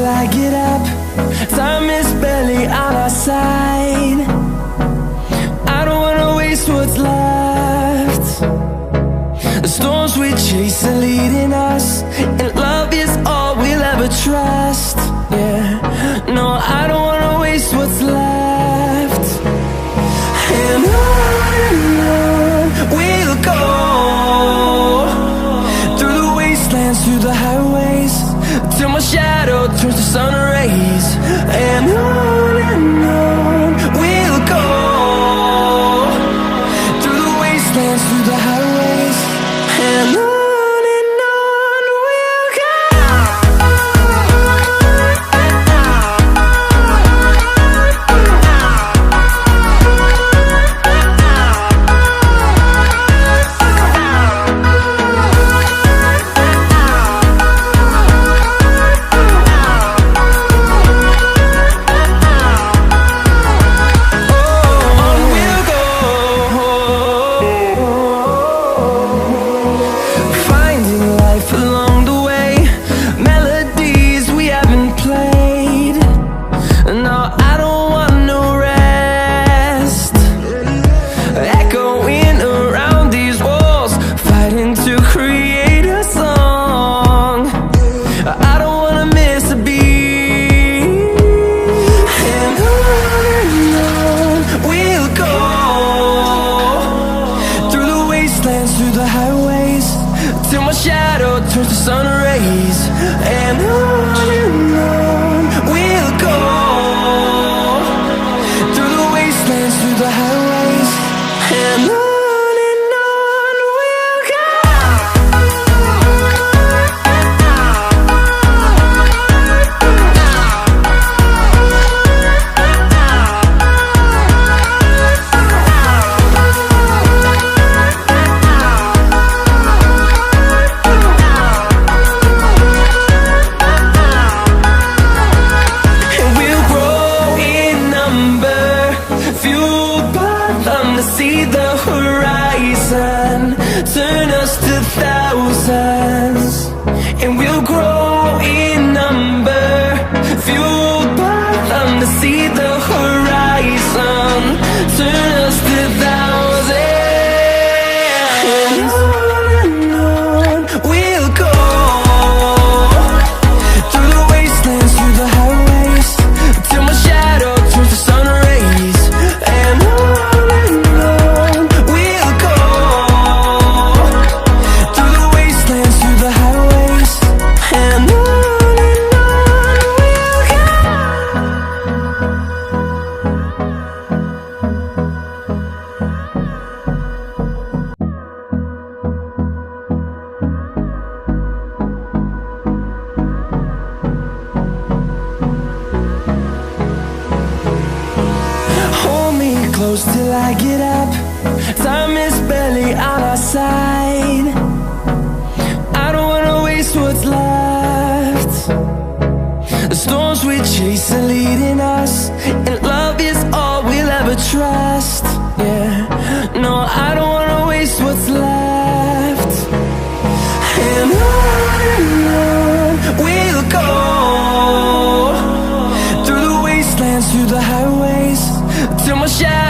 till I get up. Time is barely on our side. I don't wanna waste what's left. The storms we chase are leading us, and love is all we'll ever trust. Yeah, no, I don't wanna waste what's left. And on we'll go, through the wastelands, through the highways, till my shadow turns to sun rays. And on we'll go, through the wastelands, through the highways, and on. Through the highways, till my shadow turns to sun rays. And on we'll go, through the wastelands, through the highways, and on. See the horizon, turn us to thousands, and we'll grow in number, fueled by them. To see the horizon, turn us to thousands, and on we'll go, through the wastelands, through the highways, till my shadow turns to sun rays. And close till I get up. Time is barely on our side. I don't wanna waste what's left. The storms we chase are leading us, and love is all we'll ever trust. Yeah, no, I don't wanna waste what's left. And on we'll go, through the wastelands, through the highways, till my shadow